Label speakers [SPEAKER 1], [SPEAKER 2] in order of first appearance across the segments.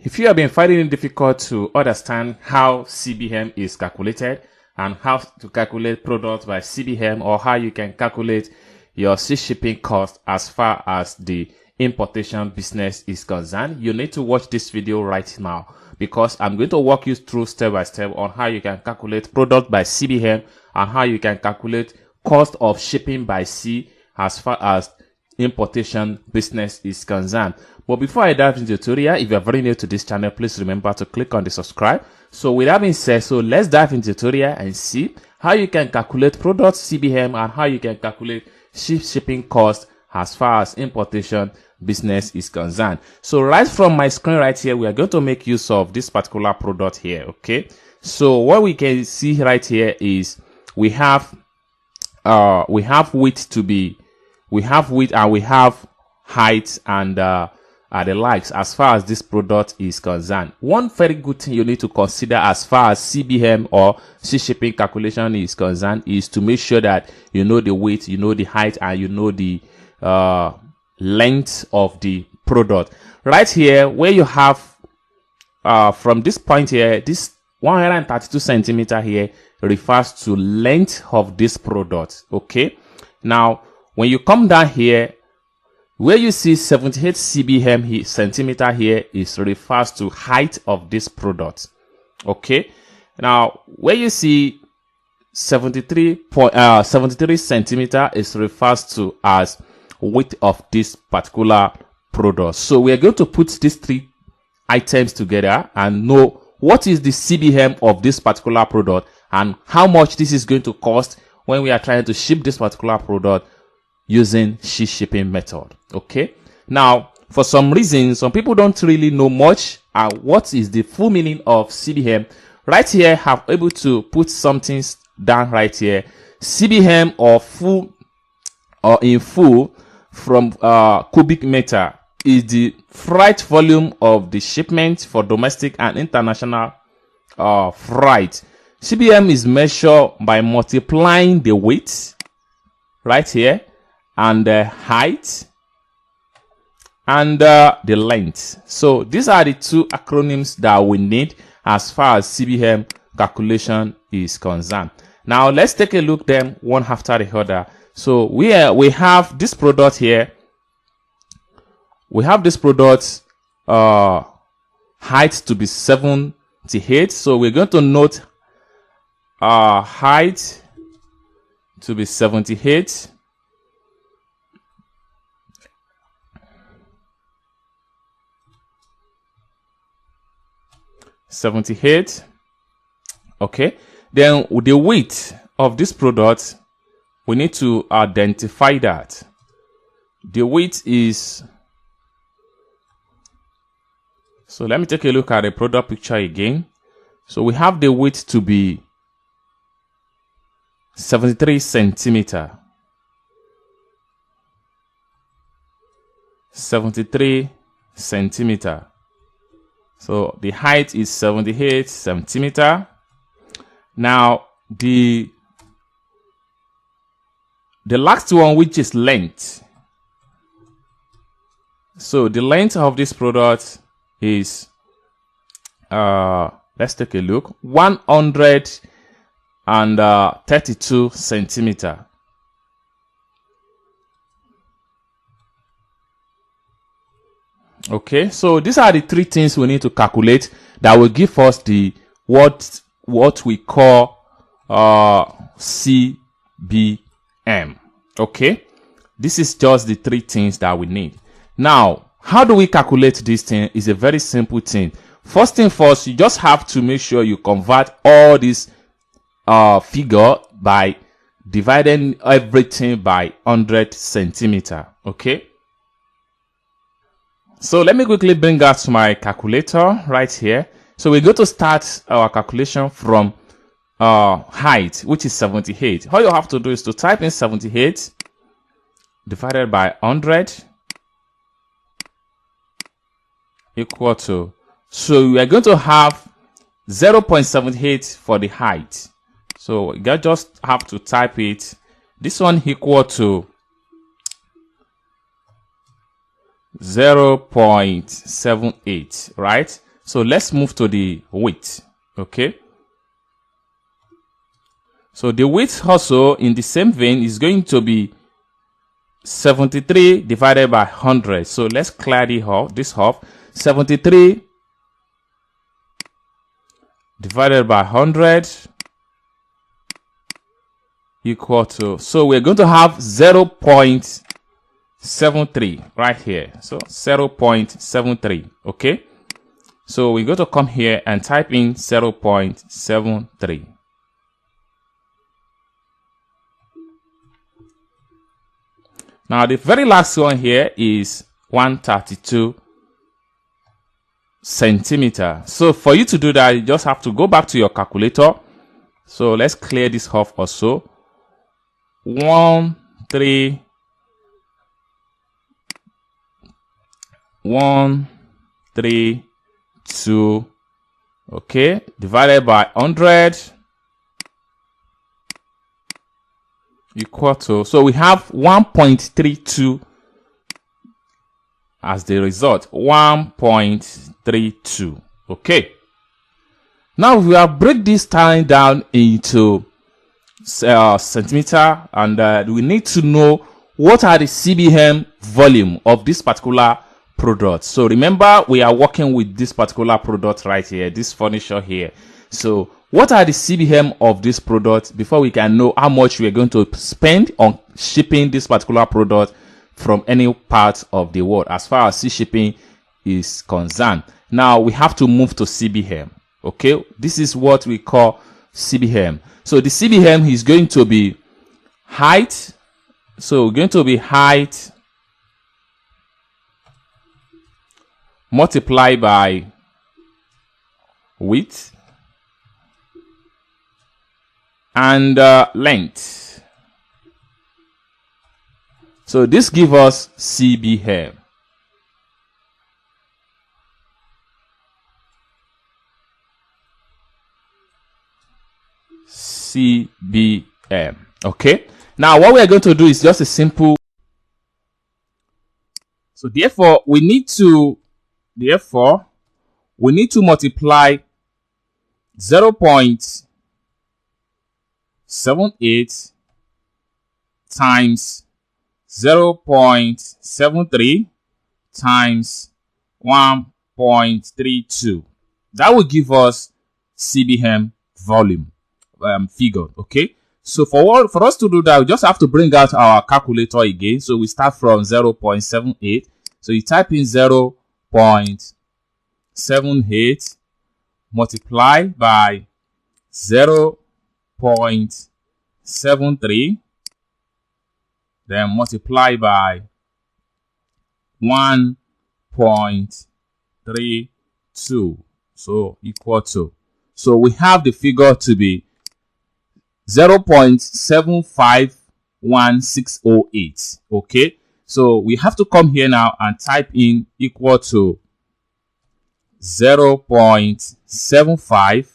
[SPEAKER 1] If you have been finding it difficult to understand how CBM is calculated and how to calculate products by CBM, or how you can calculate your sea shipping cost as far as the importation business is concerned, you need to watch this video right now, because I'm going to walk you through step by step on how you can calculate product by CBM and how you can calculate cost of shipping by sea as far as importation business is concerned. But before I dive into the tutorial, if you are very new to this channel, please remember to click on the subscribe. So with that being said, let's dive into the tutorial and see how you can calculate product CBM and how you can calculate shipping cost as far as importation business is concerned. So right from my screen right here, we are going to make use of this particular product here. Okay, so what we can see right here is we have width and we have height and the likes as far as this product is concerned. One very good thing you need to consider as far as CBM or sea shipping calculation is concerned is to make sure that you know the weight, you know the height, and you know the length of the product. Right here, where you have from this point here, this 132 centimeter here refers to length of this product. Okay, now when you come down here, where you see 78 CBM centimeter here is refers to height of this product. Okay, now where you see 73 centimeter is refers to as width of this particular product. So we are going to put these three items together and know what is the CBM of this particular product and how much this is going to cost when we are trying to ship this particular product using sea shipping method. Okay, now for some reason some people don't really know much what is the full meaning of CBM. Right here, I'm able to put something down right here. CBM or full or in full from cubic meter is the freight volume of the shipment for domestic and international freight. CBM is measured by multiplying the weight right here and the height and the length. So these are the two acronyms that we need as far as CBM calculation is concerned. Now let's take a look them one after the other. So we have this product here. We have this product height to be 78. So we're going to note height to be 78. Okay, then with the weight of this product, we need to identify that the weight is, so let me take a look at the product picture again. So we have the weight to be 73 centimeter. 73 centimeter. So the height is 78 centimeter. Now the last one, which is length. So the length of this product is let's take a look, 132 centimeter. Okay, so these are the three things we need to calculate that will give us the what we call CBM. Okay, this is just the three things that we need. Now, how do we calculate this thing? Is a very simple thing. First thing first, you just have to make sure you convert all this figure by dividing everything by 100 centimeter. Okay, so let me quickly bring out my calculator right here. So we're going to start our calculation from height, which is 78. All you have to do is to type in 78 divided by 100 equal to, so we are going to have 0.78 for the height. So you just have to type it. This one equal to 0.78, right? So let's move to the weight. Okay. So the weight also in the same vein is going to be 73 divided by 100. So let's clear this off. 73 divided by 100 equal to, so we're going to have 0.73 right here. So 0.73. Okay. So we're going to come here and type in 0.73. Now the very last one here is 132 centimeter. So for you to do that, you just have to go back to your calculator. So let's clear this off also. 132, okay, divided by 100 equal to, so we have 1.32 as the result. 1.32. Okay. Now we will break this time down into centimeter, and we need to know what are the CBM volume of this particular product. So remember, we are working with this particular product right here, this furniture here. So what are the CBM of this product before we can know how much we are going to spend on shipping this particular product from any part of the world as far as sea shipping is concerned. Now we have to move to CBM. Okay, this is what we call CBM. So the CBM is going to be height. So going to be height multiplied by width and length. So this gives us CBM. CBM. Okay. Now what we are going to do is just a simple. So therefore we need to multiply 0.78 times 0.73 times 1.32. That will give us CBM volume figure. Okay. So for us to do that, we just have to bring out our calculator again. So we start from 0.78. So you type in 0.78 multiply by 0.73, then multiply by 1.32. So equal to. So we have the figure to be 0.751608. Okay, so we have to come here now and type in equal to 0.75.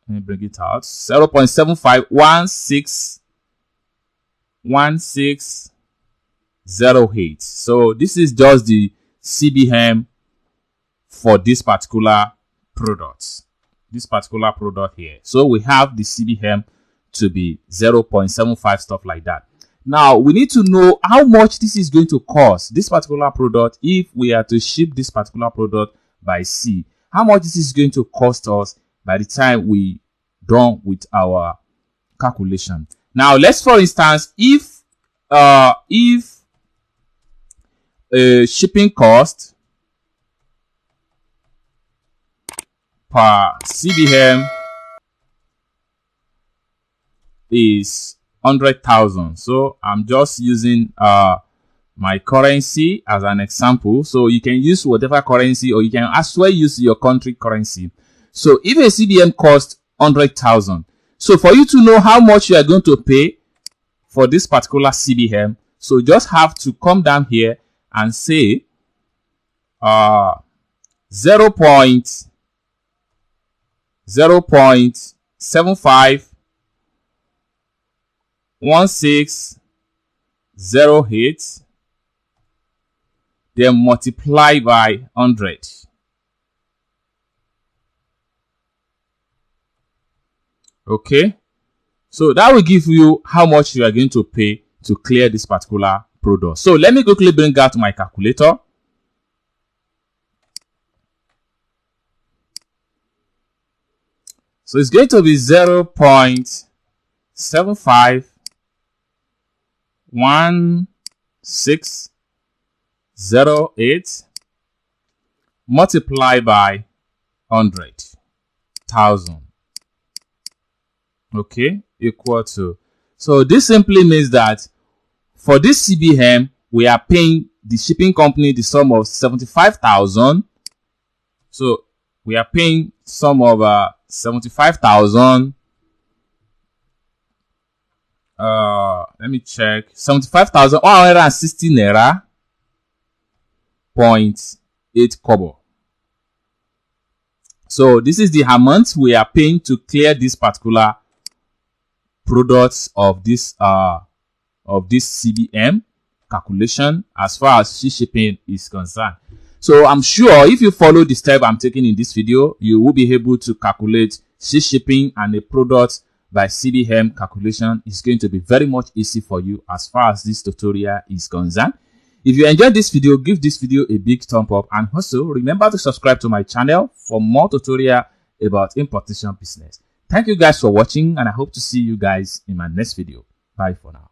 [SPEAKER 1] Let me bring it out. 0.751608. So this is just the CBM for this particular product. This particular product here. So we have the CBM to be 0.75, stuff like that. Now we need to know how much this is going to cost, this particular product, if we are to ship this particular product by sea. How much this is going to cost us by the time we done with our calculation. Now let's, for instance, if shipping cost per CBM is 100,000. So I'm just using my currency as an example. So you can use whatever currency, or you can as well use your country currency. So if a CBM costs 100,000, so for you to know how much you are going to pay for this particular CBM, so you just have to come down here and say 0.751608, then multiply by 100. Okay, so that will give you how much you are going to pay to clear this particular product. So let me quickly bring out my calculator. So it's going to be 0.751608 multiplied by 100,000. Okay, equal to. So this simply means that for this CBM, we are paying the shipping company the sum of 75,000. So we are paying sum of 75,000. Let me check. 75,160 naira 0.8 kobo. So this is the amount we are paying to clear this particular products of this CBM calculation as far as free shipping is concerned. So I'm sure if you follow the step I'm taking in this video, you will be able to calculate free shipping and a product by CBM calculation. Is going to be very much easy for you as far as this tutorial is concerned. If you enjoyed this video, give this video a big thumb up, and also remember to subscribe to my channel for more tutorial about importation business. Thank you guys for watching, and I hope to see you guys in my next video. Bye for now.